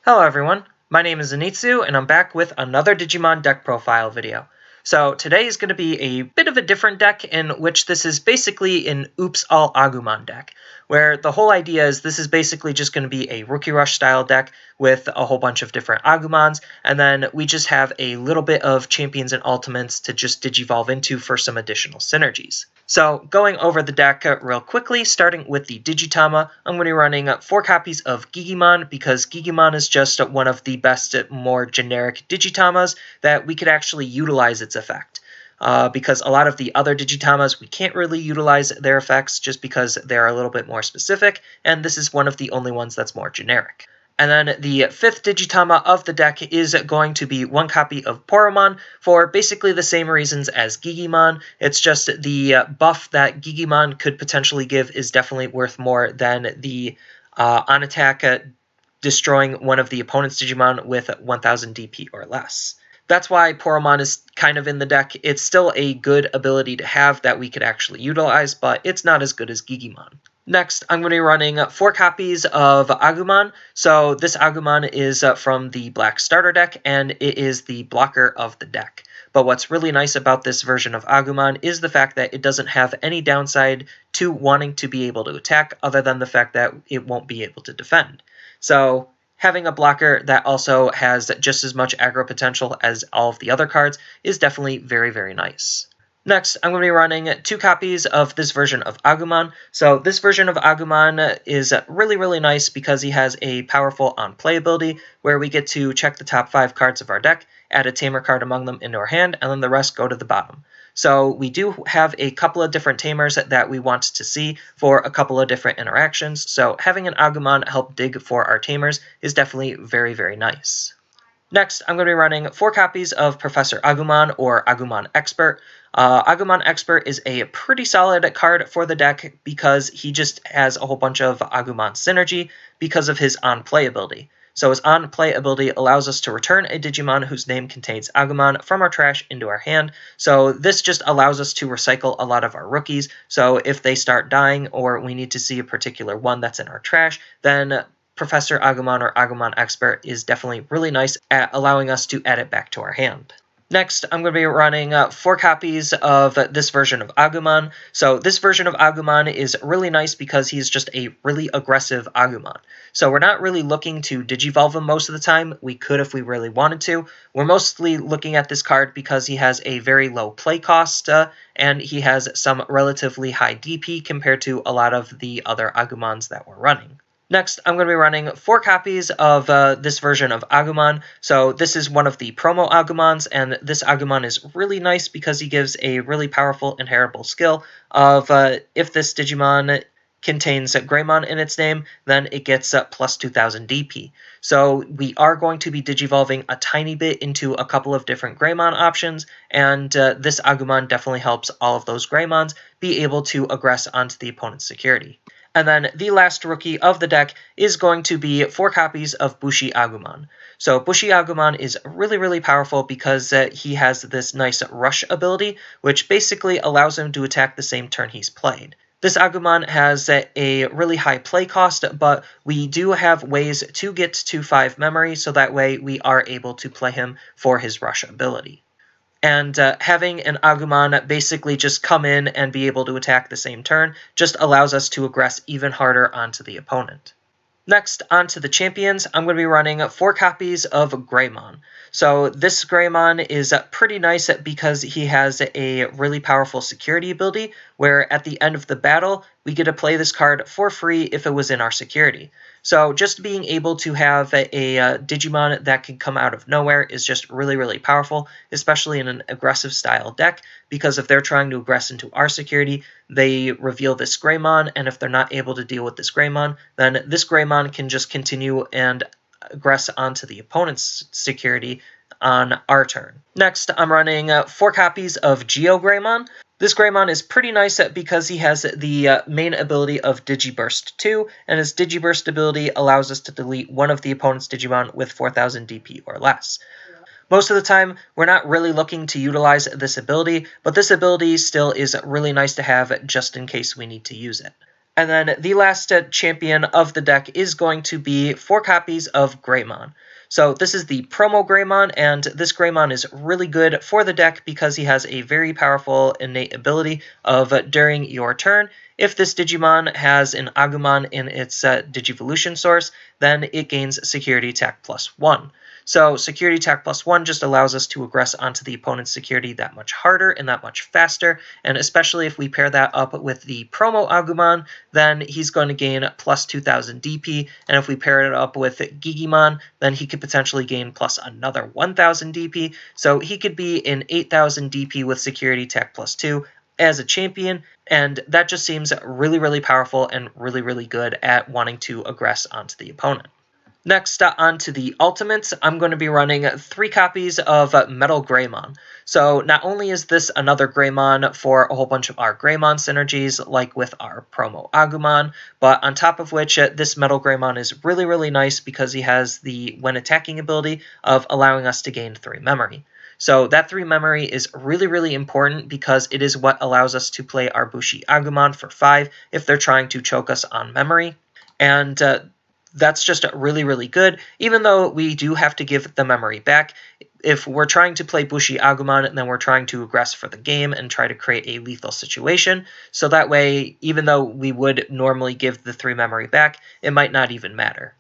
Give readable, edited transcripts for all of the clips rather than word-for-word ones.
Hello everyone, my name is Zenitsu and I'm back with another Digimon deck profile video. So today is going to be a bit of a different deck in which this is basically an Oops All Agumon deck, where the whole idea is this is basically just going to be a Rookie Rush style deck with a whole bunch of different Agumons, and then we just have a little bit of Champions and Ultimates to just Digivolve into for some additional synergies. So going over the deck real quickly, starting with the Digitama, I'm going to be running 4 copies of Gigimon because Gigimon is just one of the best, more generic Digitamas that we could actually utilize its effect. Because a lot of the other Digitamas, we can't really utilize their effects just because they're a little bit more specific, and this is one of the only ones that's more generic. And then the 5th Digitama of the deck is going to be 1 copy of Poromon for basically the same reasons as Gigimon. It's just the buff that Gigimon could potentially give is definitely worth more than the on attack destroying one of the opponent's Digimon with 1000 DP or less. That's why Poromon is kind of in the deck. It's still a good ability to have that we could actually utilize, but it's not as good as Gigimon. Next, I'm going to be running 4 copies of Agumon. So this Agumon is from the Black Starter deck, and it is the blocker of the deck. But what's really nice about this version of Agumon is the fact that it doesn't have any downside to wanting to be able to attack, other than the fact that it won't be able to defend. So having a blocker that also has just as much aggro potential as all of the other cards is definitely very, very nice. Next, I'm going to be running 2 copies of this version of Agumon. So this version of Agumon is really, really nice because he has a powerful on-play ability where we get to check the top 5 cards of our deck, add a tamer card among them into our hand, and then the rest go to the bottom. So we do have a couple of different tamers that we want to see for a couple of different interactions. So having an Agumon help dig for our tamers is definitely very, very nice. Next, I'm going to be running 4 copies of Professor Agumon or Agumon Expert. Agumon Expert is a pretty solid card for the deck because he just has a whole bunch of Agumon synergy because of his on-play ability. So his on-play ability allows us to return a Digimon whose name contains Agumon from our trash into our hand. So this just allows us to recycle a lot of our rookies. So if they start dying or we need to see a particular one that's in our trash, then Professor Agumon or Agumon Expert is definitely really nice at allowing us to add it back to our hand. Next, I'm going to be running 4 copies of this version of Agumon. So this version of Agumon is really nice because he's just a really aggressive Agumon. So we're not really looking to Digivolve him most of the time. We could if we really wanted to. We're mostly looking at this card because he has a very low play cost and he has some relatively high DP compared to a lot of the other Agumons that we're running. Next, I'm going to be running 4 copies of this version of Agumon. So this is one of the promo Agumons, and this Agumon is really nice because he gives a really powerful inheritable skill of if this Digimon contains Greymon in its name, then it gets plus 2000 DP. So we are going to be Digivolving a tiny bit into a couple of different Greymon options, and this Agumon definitely helps all of those Greymons be able to aggress onto the opponent's security. And then the last rookie of the deck is going to be 4 copies of BushiAgumon. So BushiAgumon is really, really powerful because he has this nice rush ability, which basically allows him to attack the same turn he's played. This Agumon has a really high play cost, but we do have ways to get to 5 memory, so that way we are able to play him for his rush ability. And having an Agumon basically just come in and be able to attack the same turn just allows us to aggress even harder onto the opponent. Next, onto the champions, I'm going to be running 4 copies of Greymon. So this Greymon is pretty nice because he has a really powerful security ability where at the end of the battle, we get to play this card for free if it was in our security. So just being able to have a Digimon that can come out of nowhere is just really, really powerful, especially in an aggressive style deck, because if they're trying to aggress into our security, they reveal this Greymon, and if they're not able to deal with this Greymon, then this Greymon can just continue and aggress onto the opponent's security on our turn. Next, I'm running 4 copies of Greymon. This Greymon is pretty nice because he has the main ability of Digiburst 2, and his Digiburst ability allows us to delete one of the opponent's Digimon with 4000 DP or less. Most of the time, we're not really looking to utilize this ability, but this ability still is really nice to have just in case we need to use it. And then the last champion of the deck is going to be 4 copies of Greymon. So this is the promo Greymon, and this Greymon is really good for the deck because he has a very powerful innate ability of during your turn, if this Digimon has an Agumon in its Digivolution source, then it gains Security Attack +1. So Security Attack +1 just allows us to aggress onto the opponent's security that much harder and that much faster, and especially if we pair that up with the promo Agumon, then he's going to gain plus 2000 DP, and if we pair it up with Gigimon, then he could potentially gain plus another 1000 DP, so he could be in 8000 DP with Security Attack +2 as a champion, and that just seems really, really powerful and really, really good at wanting to aggress onto the opponent. Next, onto the ultimates, I'm going to be running 3 copies of Metal Greymon. So not only is this another Greymon for a whole bunch of our Greymon synergies, like with our promo Agumon, but on top of which, this Metal Greymon is really, really nice because he has the when attacking ability of allowing us to gain 3 memory. So that 3 memory is really, really important because it is what allows us to play our BushiAgumon for 5 if they're trying to choke us on memory. And that's just really, really good, even though we do have to give the memory back. If we're trying to play BushiAgumon and then we're trying to aggress for the game and try to create a lethal situation, so that way, even though we would normally give the 3 memory back, it might not even matter.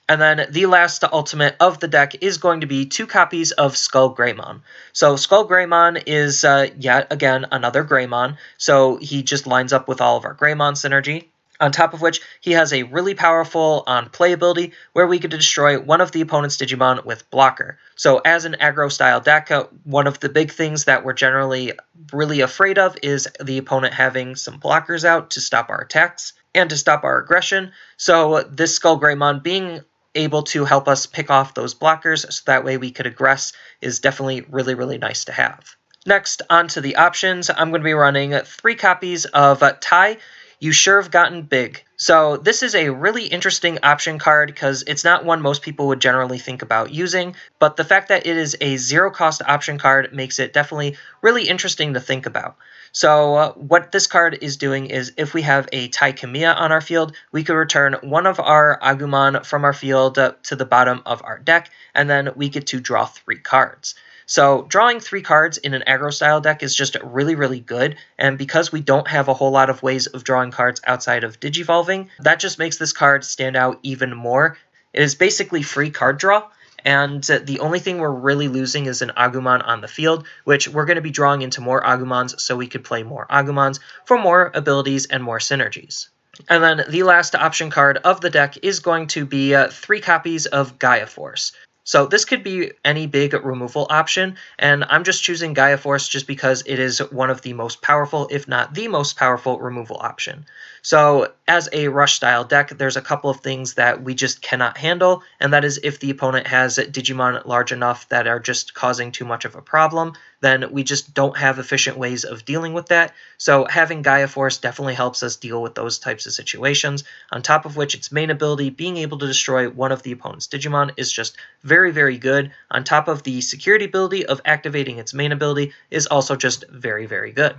And then the last ultimate of the deck is going to be 2 copies of Skull Greymon. So Skull Greymon is, yet again, another Greymon, so he just lines up with all of our Greymon synergy. On top of which, he has a really powerful on-play ability where we could destroy one of the opponent's Digimon with Blocker. So as an aggro-style deck, one of the big things that we're generally really afraid of is the opponent having some blockers out to stop our attacks and to stop our aggression. So this Skull Greymon being able to help us pick off those blockers so that way we could aggress is definitely really, really nice to have. Next, on to the options, I'm going to be running 3 copies of Tai. You sure have gotten big. So this is a really interesting option card because it's not one most people would generally think about using, but the fact that it is a 0-cost option card makes it definitely really interesting to think about. So what this card is doing is if we have a Tai Kamiya on our field, we could return one of our Agumon from our field to the bottom of our deck, and then we get to draw 3 cards. So drawing 3 cards in an aggro style deck is just really, really good, and because we don't have a whole lot of ways of drawing cards outside of Digivolving, that just makes this card stand out even more. It is basically free card draw, and the only thing we're really losing is an Agumon on the field, which we're going to be drawing into more Agumons so we could play more Agumons for more abilities and more synergies. And then the last option card of the deck is going to be 3 copies of Gaia Force. So this could be any big removal option, and I'm just choosing Gaia Force just because it is one of the most powerful, if not the most powerful, removal option. So as a rush style deck, there's a couple of things that we just cannot handle, and that is if the opponent has Digimon large enough that are just causing too much of a problem, then we just don't have efficient ways of dealing with that. So having Gaia Force definitely helps us deal with those types of situations, on top of which its main ability, being able to destroy one of the opponent's Digimon, is just very, very good. On top of the security ability of activating its main ability is also just very, very good.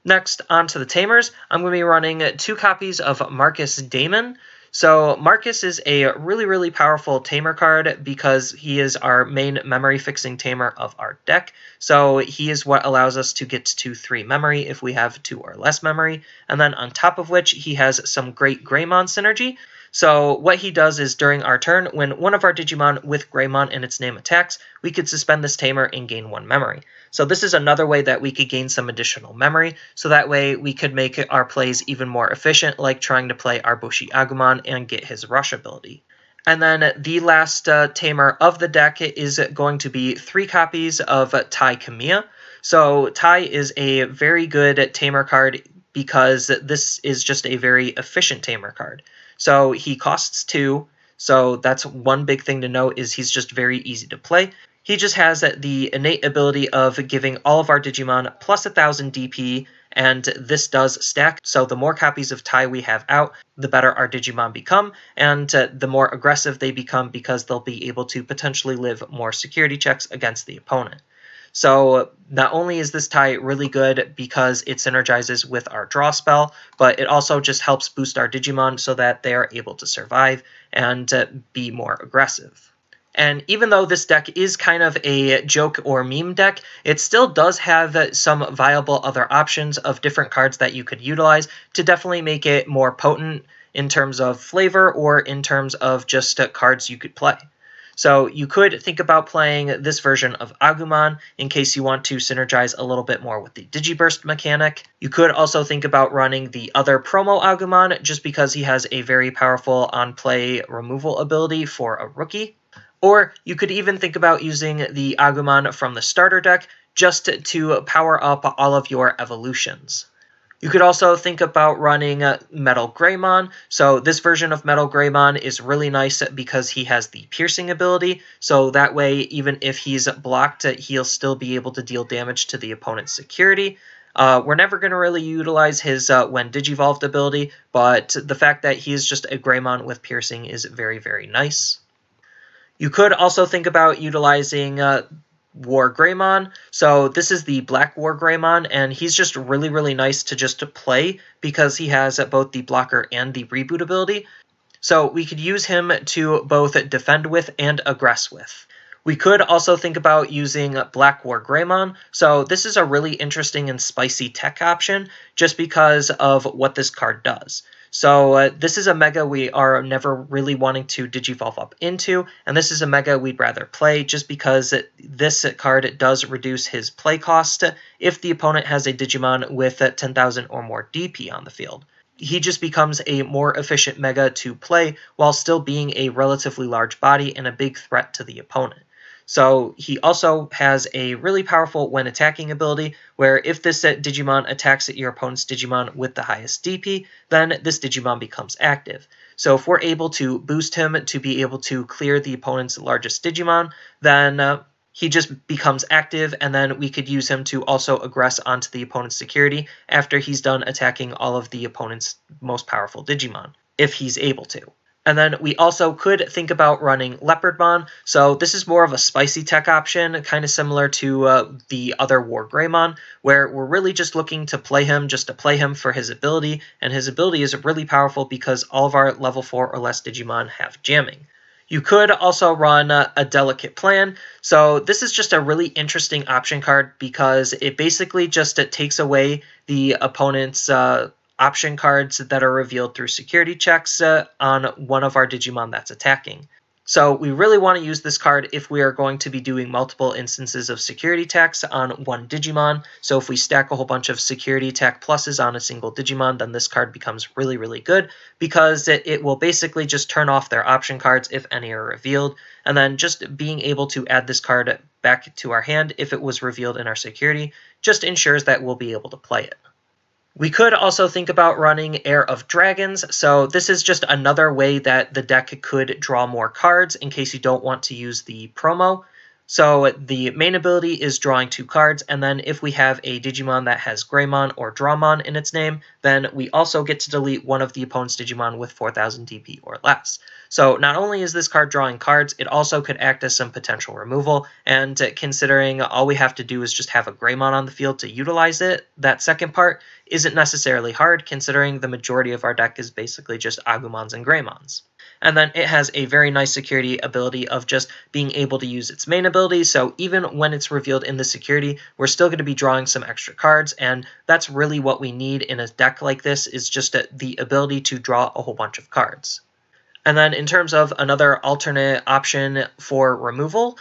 Next, on to the Tamers, I'm going to be running 2 copies of Marcus Daemon. So Marcus is a really, really powerful tamer card because he is our main memory fixing tamer of our deck. So he is what allows us to get to 3 memory if we have 2 or less memory. And then on top of which, he has some great Greymon synergy. So what he does is during our turn, when one of our Digimon with Greymon in its name attacks, we could suspend this tamer and gain 1 memory. So this is another way that we could gain some additional memory, so that way we could make our plays even more efficient, like trying to play our BushiAgumon and get his rush ability. And then the last tamer of the deck is going to be 3 copies of Tai Kamiya. So Tai is a very good tamer card because this is just a very efficient tamer card. So he costs 2, so that's one big thing to note is he's just very easy to play. He just has the innate ability of giving all of our Digimon plus 1000 DP, and this does stack, so the more copies of Tai we have out, the better our Digimon become, and the more aggressive they become because they'll be able to potentially live more security checks against the opponent. So not only is this tie really good because it synergizes with our draw spell, but it also just helps boost our Digimon so that they are able to survive and be more aggressive. And even though this deck is kind of a joke or meme deck, it still does have some viable other options of different cards that you could utilize to definitely make it more potent in terms of flavor or in terms of just cards you could play. So you could think about playing this version of Agumon in case you want to synergize a little bit more with the Digiburst mechanic. You could also think about running the other promo Agumon just because he has a very powerful on-play removal ability for a rookie. Or you could even think about using the Agumon from the starter deck just to power up all of your evolutions. You could also think about running Metal Greymon. So this version of Metal Greymon is really nice because he has the piercing ability. So that way, even if he's blocked, he'll still be able to deal damage to the opponent's security. We're never going to really utilize his when Digivolved ability, but the fact that he is just a Greymon with piercing is very, very nice. You could also think about utilizing War Greymon. So this is the Black War Greymon, and he's just really, really nice to just play because he has both the blocker and the reboot ability. So we could use him to both defend with and aggress with. We could also think about using Black War Greymon. So this is a really interesting and spicy tech option just because of what this card does. So this is a mega we are never really wanting to Digivolve up into, and this is a mega we'd rather play just because this card does reduce his play cost if the opponent has a Digimon with 10,000 or more DP on the field. He just becomes a more efficient mega to play while still being a relatively large body and a big threat to the opponent. So he also has a really powerful when attacking ability, where if this Digimon attacks at your opponent's Digimon with the highest DP, then this Digimon becomes active. So if we're able to boost him to be able to clear the opponent's largest Digimon, then he just becomes active, and then we could use him to also aggress onto the opponent's security after he's done attacking all of the opponent's most powerful Digimon, if he's able to. And then we also could think about running Leopardmon. So this is more of a spicy tech option, kind of similar to the other War Greymon, where we're really just looking to play him just to play him for his ability. And his ability is really powerful because all of our level 4 or less Digimon have jamming. You could also run a Delicate Plan. So this is just a really interesting option card because it basically just takes away the opponent's option cards that are revealed through security checks on one of our Digimon that's attacking. So we really want to use this card if we are going to be doing multiple instances of security attacks on one Digimon. So if we stack a whole bunch of security attack pluses on a single Digimon, then this card becomes really, really good because it will basically just turn off their option cards if any are revealed. And then just being able to add this card back to our hand if it was revealed in our security just ensures that we'll be able to play it. We could also think about running Heir of Dragons, so this is just another way that the deck could draw more cards in case you don't want to use the promo. So the main ability is drawing 2 cards, and then if we have a Digimon that has Greymon or Drawmon in its name, then we also get to delete one of the opponent's Digimon with 4,000 DP or less. So not only is this card drawing cards, it also could act as some potential removal, and considering all we have to do is just have a Greymon on the field to utilize it, that second part isn't necessarily hard considering the majority of our deck is basically just Agumons and Greymons. And then it has a very nice security ability of just being able to use its main ability, so even when it's revealed in the security, we're still going to be drawing some extra cards, and that's really what we need in a deck like this, is just the ability to draw a whole bunch of cards. And then in terms of another alternate option for removal,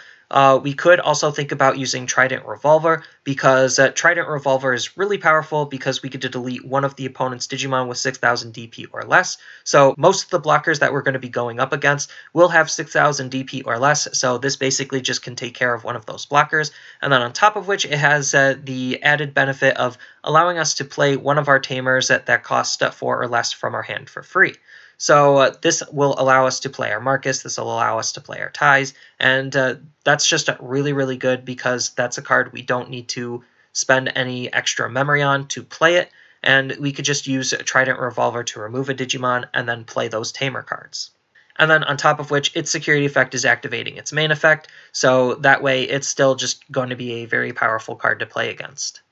we could also think about using Trident Revolver, because Trident Revolver is really powerful because we get to delete one of the opponent's Digimon with 6,000 DP or less. So most of the blockers that we're going to be going up against will have 6,000 DP or less, so this basically just can take care of one of those blockers. And then on top of which, it has the added benefit of allowing us to play one of our tamers that cost 4 or less from our hand for free. So this will allow us to play our Marcus, this will allow us to play our Ties, and that's just really, really good because that's a card we don't need to spend any extra memory on to play it, and we could just use Trident Revolver to remove a Digimon and then play those Tamer cards. and then on top of which its security effect is activating its main effect, so that way it's still just going to be a very powerful card to play against.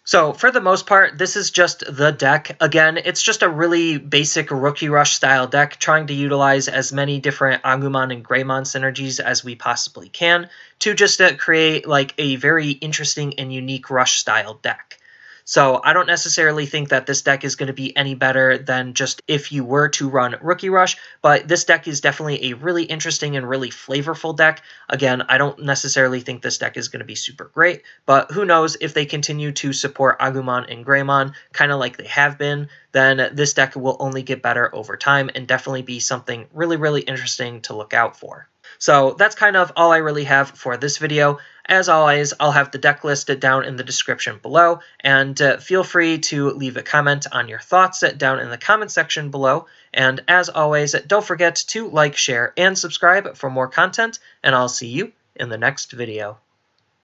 So for the most part, this is just the deck. Again, it's just a really basic Rookie Rush style deck, trying to utilize as many different Agumon and Greymon synergies as we possibly can to just create like a very interesting and unique Rush style deck. So I don't necessarily think that this deck is going to be any better than just if you were to run Rookie Rush, but this deck is definitely a really interesting and really flavorful deck. Again, I don't necessarily think this deck is going to be super great, but who knows, if they continue to support Agumon and Greymon, kind of like they have been, then this deck will only get better over time and definitely be something really, really interesting to look out for. So that's kind of all I really have for this video. As always, I'll have the deck listed down in the description below, and feel free to leave a comment on your thoughts down in the comment section below. And as always, don't forget to like, share, and subscribe for more content, and I'll see you in the next video.